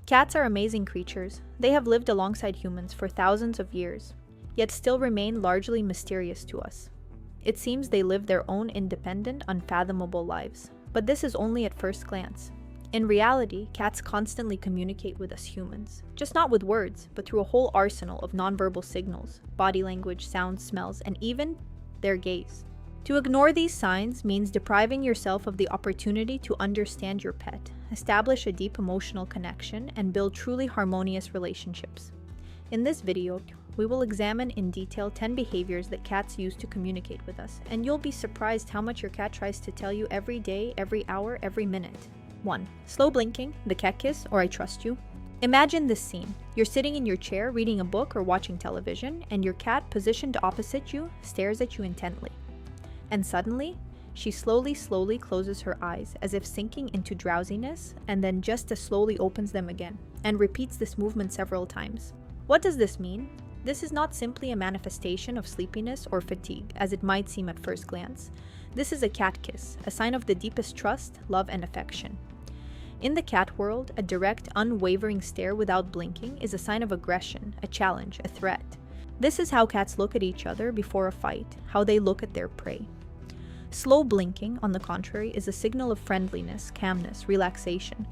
Cats are amazing creatures. They have lived alongside humans for thousands of years, yet still remain largely mysterious to us. It seems they live their own independent, unfathomable lives, but this is only at first glance. In reality, cats constantly communicate with us humans, just not with words, but through a whole arsenal of nonverbal signals, body language, sounds, smells, and even their gaze. To ignore these signs means depriving yourself of the opportunity to understand your pet, establish a deep emotional connection, and build truly harmonious relationships. In this video, we will examine in detail 10 behaviors that cats use to communicate with us, and you'll be surprised how much your cat tries to tell you every day, every hour, every minute. 1. Slow blinking, the cat kiss, or I trust you. Imagine this scene. You're sitting in your chair reading a book or watching television, and your cat, positioned opposite you, stares at you intently. And suddenly, she slowly closes her eyes as if sinking into drowsiness, and then just as slowly opens them again, and repeats this movement several times. What does this mean? This is not simply a manifestation of sleepiness or fatigue, as it might seem at first glance. This is a cat kiss, a sign of the deepest trust, love, and affection. In the cat world, a direct, unwavering stare without blinking is a sign of aggression, a challenge, a threat. This is how cats look at each other before a fight, how they look at their prey. Slow blinking, on the contrary, is a signal of friendliness, calmness, relaxation.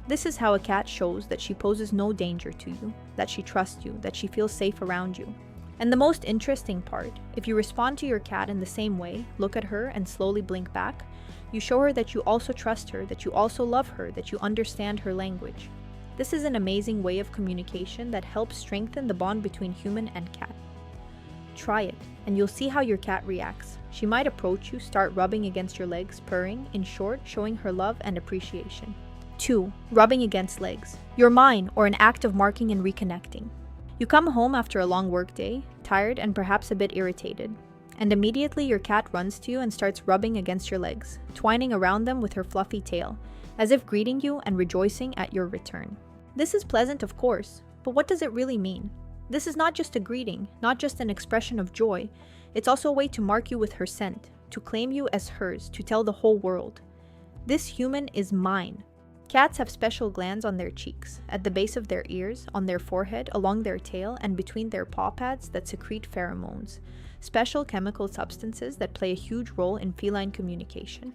This is how a cat shows that she poses no danger to you, that she trusts you, that she feels safe around you. And the most interesting part, if you respond to your cat in the same way, look at her and slowly blink back, you show her that you also trust her, that you also love her, that you understand her language. This is an amazing way of communication that helps strengthen the bond between human and cat. Try it, and you'll see how your cat reacts. She might approach you, start rubbing against your legs, purring, in short, showing her love and appreciation. 2. Rubbing against legs. You're mine, or an act of marking and reconnecting. You come home after a long workday, tired and perhaps a bit irritated, and immediately your cat runs to you and starts rubbing against your legs, twining around them with her fluffy tail, as if greeting you and rejoicing at your return. This is pleasant, of course, but what does it really mean? This is not just a greeting, not just an expression of joy. It's also a way to mark you with her scent, to claim you as hers, to tell the whole world, this human is mine. Cats have special glands on their cheeks, at the base of their ears, on their forehead, along their tail, and between their paw pads that secrete pheromones, special chemical substances that play a huge role in feline communication.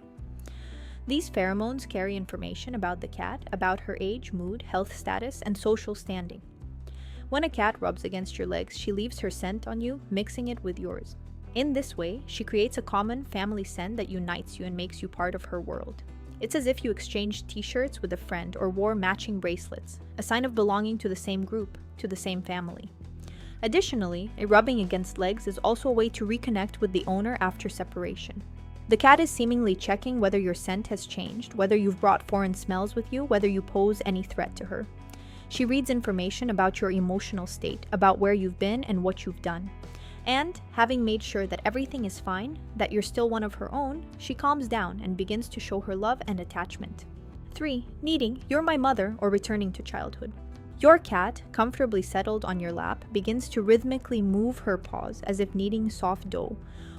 These pheromones carry information about the cat, about her age, mood, health status, and social standing. When a cat rubs against your legs, she leaves her scent on you, mixing it with yours. In this way, she creates a common family scent that unites you and makes you part of her world. It's as if you exchanged t-shirts with a friend or wore matching bracelets, a sign of belonging to the same group, to the same family. Additionally, a rubbing against legs is also a way to reconnect with the owner after separation. The cat is seemingly checking whether your scent has changed, whether you've brought foreign smells with you, whether you pose any threat to her. She reads information about your emotional state, about where you've been and what you've done. And, having made sure that everything is fine, that you're still one of her own, she calms down and begins to show her love and attachment. 3. Kneading, you're my mother, or returning to childhood. Your cat, comfortably settled on your lap, begins to rhythmically move her paws as if kneading soft dough,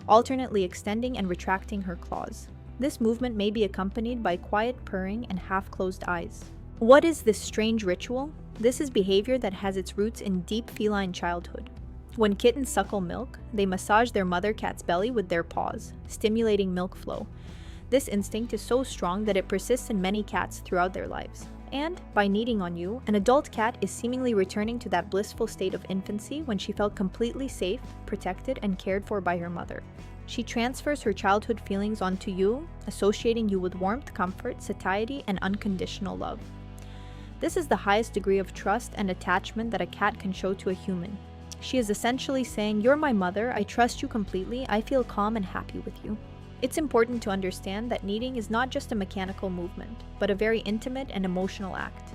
alternately extending and retracting her claws. This movement may be accompanied by quiet purring and half-closed eyes. What is this strange ritual? This is behavior that has its roots in deep feline childhood. When kittens suckle milk, they massage their mother cat's belly with their paws, stimulating milk flow. This instinct is so strong that it persists in many cats throughout their lives. And, by kneading on you, an adult cat is seemingly returning to that blissful state of infancy when she felt completely safe, protected, and cared for by her mother. She transfers her childhood feelings onto you, associating you with warmth, comfort, satiety, and unconditional love. This is the highest degree of trust and attachment that a cat can show to a human. She is essentially saying, you're my mother, I trust you completely, I feel calm and happy with you. It's important to understand that kneading is not just a mechanical movement, but a very intimate and emotional act.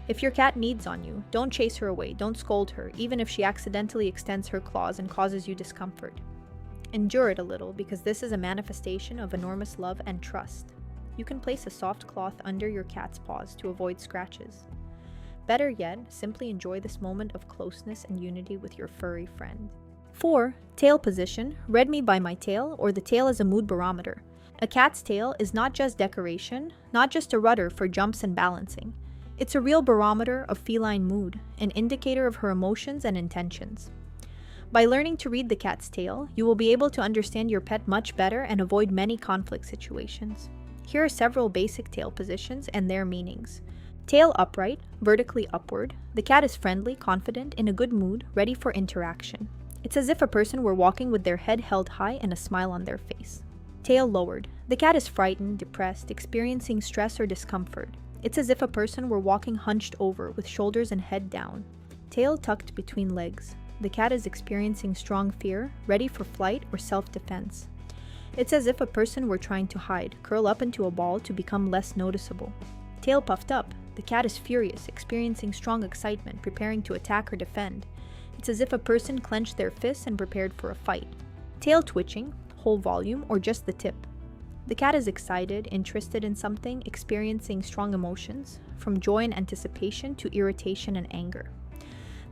If your cat kneads on you, don't chase her away, don't scold her, even if she accidentally extends her claws and causes you discomfort. Endure it a little, because this is a manifestation of enormous love and trust. You can place a soft cloth under your cat's paws to avoid scratches. Better yet, simply enjoy this moment of closeness and unity with your furry friend. 4. Tail position, read me by my tail, or the tail as a mood barometer. A cat's tail is not just decoration, not just a rudder for jumps and balancing. It's a real barometer of feline mood, an indicator of her emotions and intentions. By learning to read the cat's tail, you will be able to understand your pet much better and avoid many conflict situations. Here are several basic tail positions and their meanings. Tail upright, vertically upward. The cat is friendly, confident, in a good mood, ready for interaction. It's as if a person were walking with their head held high and a smile on their face. Tail lowered. The cat is frightened, depressed, experiencing stress or discomfort. It's as if a person were walking hunched over with shoulders and head down. Tail tucked between legs. The cat is experiencing strong fear, ready for flight or self-defense. It's as if a person were trying to hide, curl up into a ball to become less noticeable. Tail puffed up. The cat is furious, experiencing strong excitement, preparing to attack or defend. It's as if a person clenched their fists and prepared for a fight. Tail twitching, whole volume, or just the tip. The cat is excited, interested in something, experiencing strong emotions, from joy and anticipation to irritation and anger.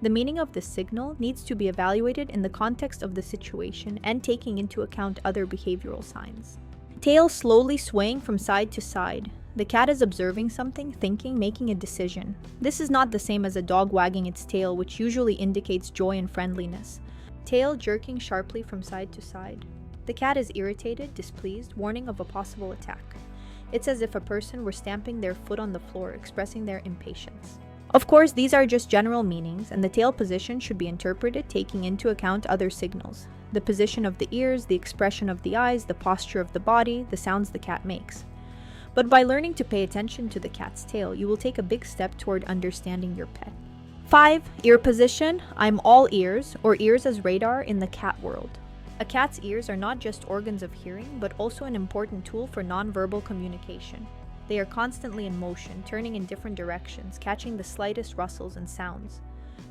The meaning of this signal needs to be evaluated in the context of the situation and taking into account other behavioral signs. Tail slowly swaying from side to side. The cat is observing something, thinking, making a decision. This is not the same as a dog wagging its tail, which usually indicates joy and friendliness. Tail jerking sharply from side to side. The cat is irritated, displeased, warning of a possible attack. It's as if a person were stamping their foot on the floor, expressing their impatience. Of course, these are just general meanings, and the tail position should be interpreted taking into account other signals. The position of the ears, the expression of the eyes, the posture of the body, the sounds the cat makes. But by learning to pay attention to the cat's tail, you will take a big step toward understanding your pet. 5. Ear position. I'm all ears, or ears as radar in the cat world. A cat's ears are not just organs of hearing, but also an important tool for nonverbal communication. They are constantly in motion, turning in different directions, catching the slightest rustles and sounds.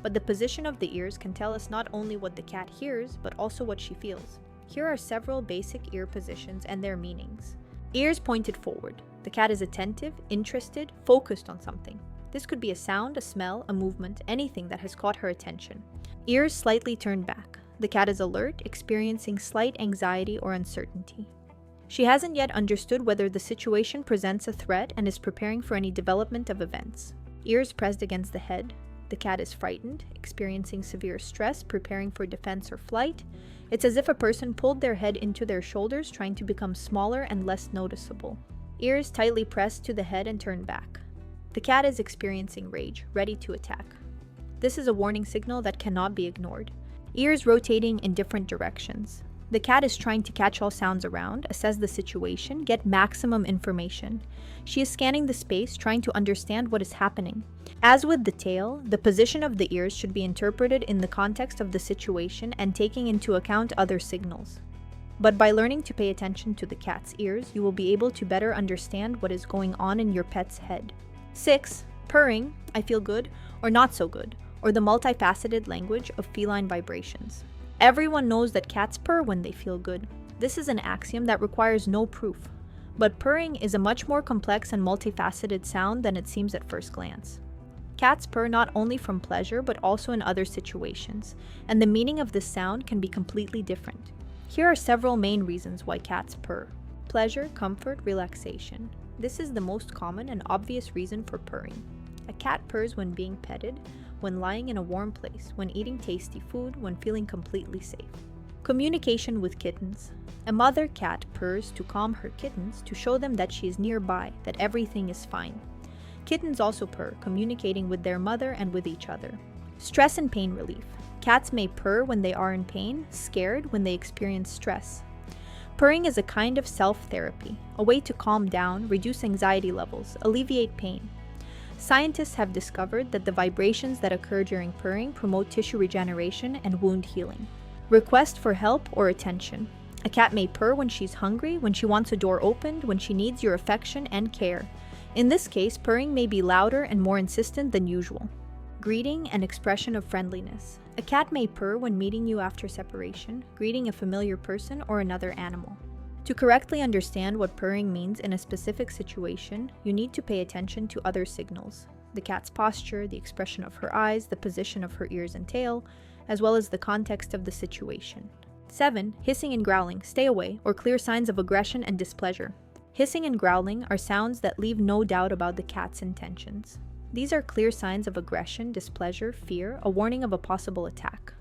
But the position of the ears can tell us not only what the cat hears, but also what she feels. Here are several basic ear positions and their meanings. Ears pointed forward. The cat is attentive, interested, focused on something. This could be a sound, a smell, a movement, anything that has caught her attention. Ears slightly turned back. The cat is alert, experiencing slight anxiety or uncertainty. She hasn't yet understood whether the situation presents a threat and is preparing for any development of events. Ears pressed against the head. The cat is frightened, experiencing severe stress, preparing for defense or flight. It's as if a person pulled their head into their shoulders, trying to become smaller and less noticeable. Ears tightly pressed to the head and turned back. The cat is experiencing rage, ready to attack. This is a warning signal that cannot be ignored. Ears rotating in different directions. The cat is trying to catch all sounds around, assess the situation, get maximum information. She is scanning the space, trying to understand what is happening. As with the tail, the position of the ears should be interpreted in the context of the situation and taking into account other signals. But by learning to pay attention to the cat's ears, you will be able to better understand what is going on in your pet's head. 6. Purring, I feel good, or not so good, or the multifaceted language of feline vibrations. Everyone knows that cats purr when they feel good. This is an axiom that requires no proof. But purring is a much more complex and multifaceted sound than it seems at first glance. Cats purr not only from pleasure but also in other situations, and the meaning of this sound can be completely different. Here are several main reasons why cats purr. Pleasure, comfort, relaxation. This is the most common and obvious reason for purring. A cat purrs when being petted, when lying in a warm place, when eating tasty food, when feeling completely safe. Communication with kittens. A mother cat purrs to calm her kittens, to show them that she is nearby, that everything is fine. Kittens also purr, communicating with their mother and with each other. Stress and pain relief. Cats may purr when they are in pain, scared when they experience stress. Purring is a kind of self-therapy, a way to calm down, reduce anxiety levels, alleviate pain. Scientists have discovered that the vibrations that occur during purring promote tissue regeneration and wound healing. Request for help or attention. A cat may purr when she's hungry, when she wants a door opened, when she needs your affection and care. In this case, purring may be louder and more insistent than usual. Greeting and expression of friendliness. A cat may purr when meeting you after separation, greeting a familiar person or another animal. To correctly understand what purring means in a specific situation, you need to pay attention to other signals. The cat's posture, the expression of her eyes, the position of her ears and tail, as well as the context of the situation. 7. Hissing and growling, stay away, or clear signs of aggression and displeasure. Hissing and growling are sounds that leave no doubt about the cat's intentions. These are clear signs of aggression, displeasure, fear, a warning of a possible attack.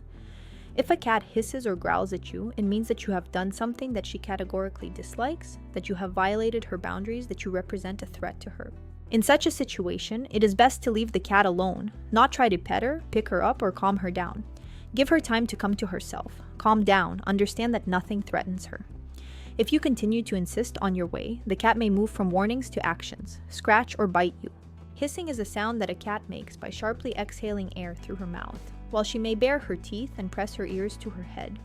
If a cat hisses or growls at you, it means that you have done something that she categorically dislikes, that you have violated her boundaries, that you represent a threat to her. In such a situation, it is best to leave the cat alone, not try to pet her, pick her up, or calm her down. Give her time to come to herself. Calm down, understand that nothing threatens her. If you continue to insist on your way, the cat may move from warnings to actions, scratch or bite you. Hissing is a sound that a cat makes by sharply exhaling air through her mouth, while she may bare her teeth and press her ears to her head.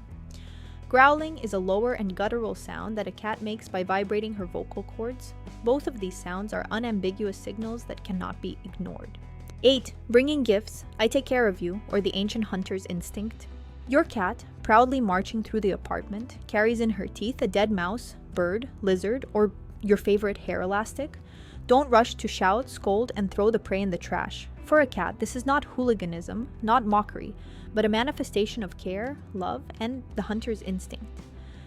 Growling is a lower and guttural sound that a cat makes by vibrating her vocal cords. Both of these sounds are unambiguous signals that cannot be ignored. 8. Bringing gifts, I take care of you, or the ancient hunter's instinct. Your cat, proudly marching through the apartment, carries in her teeth a dead mouse, bird, lizard, or your favorite hair elastic. Don't rush to shout, scold, and throw the prey in the trash. For a cat, this is not hooliganism, not mockery, but a manifestation of care, love, and the hunter's instinct.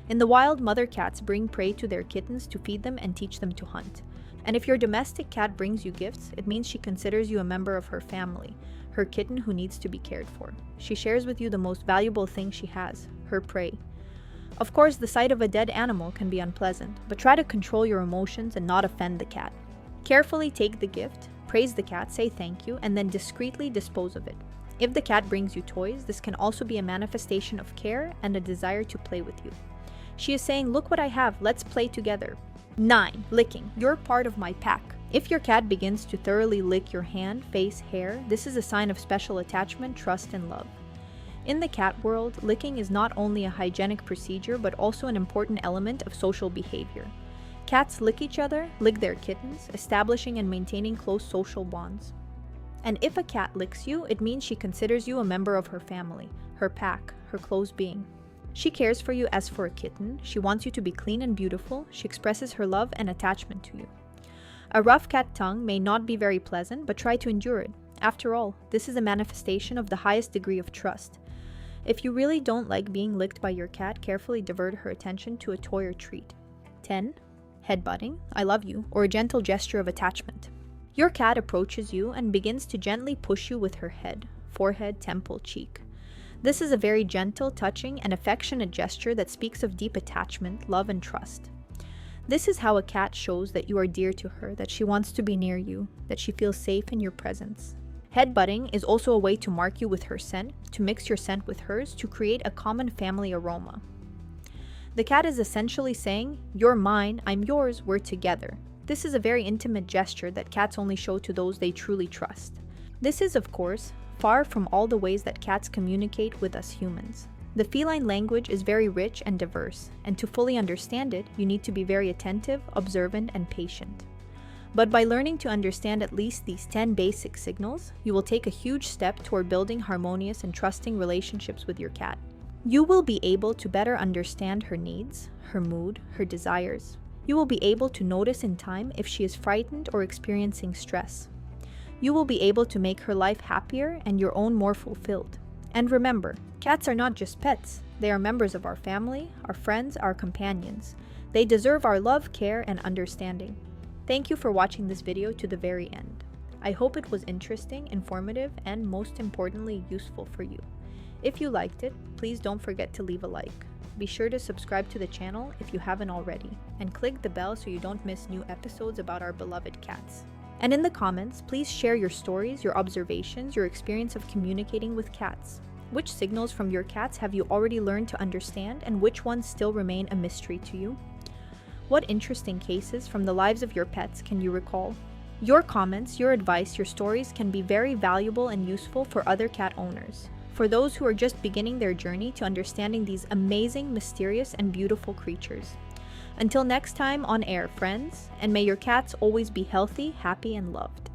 In the wild, mother cats bring prey to their kittens to feed them and teach them to hunt. And if your domestic cat brings you gifts, it means she considers you a member of her family, her kitten who needs to be cared for. She shares with you the most valuable thing she has, her prey. Of course, the sight of a dead animal can be unpleasant, but try to control your emotions and not offend the cat. Carefully take the gift, praise the cat, say thank you, and then discreetly dispose of it. If the cat brings you toys, this can also be a manifestation of care and a desire to play with you. She is saying, look what I have, let's play together. 9. Licking. You're part of my pack. If your cat begins to thoroughly lick your hand, face, hair, this is a sign of special attachment, trust, and love. In the cat world, licking is not only a hygienic procedure but also an important element of social behavior. Cats lick each other, lick their kittens, establishing and maintaining close social bonds. And if a cat licks you, it means she considers you a member of her family, her pack, her close being. She cares for you as for a kitten, she wants you to be clean and beautiful, she expresses her love and attachment to you. A rough cat tongue may not be very pleasant, but try to endure it. After all, this is a manifestation of the highest degree of trust. If you really don't like being licked by your cat, carefully divert her attention to a toy or treat. 10. Headbutting, I love you, or a gentle gesture of attachment. Your cat approaches you and begins to gently push you with her head, forehead, temple, cheek. This is a very gentle, touching, and affectionate gesture that speaks of deep attachment, love, and trust. This is how a cat shows that you are dear to her, that she wants to be near you, that she feels safe in your presence. Headbutting is also a way to mark you with her scent, to mix your scent with hers, to create a common family aroma. The cat is essentially saying, you're mine, I'm yours, we're together. This is a very intimate gesture that cats only show to those they truly trust. This is, of course, far from all the ways that cats communicate with us humans. The feline language is very rich and diverse, and to fully understand it, you need to be very attentive, observant, and patient. But by learning to understand at least these 10 basic signals, you will take a huge step toward building harmonious and trusting relationships with your cat. You will be able to better understand her needs, her mood, her desires. You will be able to notice in time if she is frightened or experiencing stress. You will be able to make her life happier and your own more fulfilled. And remember, cats are not just pets. They are members of our family, our friends, our companions. They deserve our love, care, and understanding. Thank you for watching this video to the very end. I hope it was interesting, informative, and most importantly, useful for you. If you liked it, please don't forget to leave a like. Be sure to subscribe to the channel if you haven't already, and click the bell so you don't miss new episodes about our beloved cats. And in the comments, please share your stories, your observations, your experience of communicating with cats. Which signals from your cats have you already learned to understand, and which ones still remain a mystery to you? What interesting cases from the lives of your pets can you recall? Your comments, your advice, your stories can be very valuable and useful for other cat owners, for those who are just beginning their journey to understanding these amazing, mysterious, and beautiful creatures. Until next time on air, friends, and may your cats always be healthy, happy, and loved.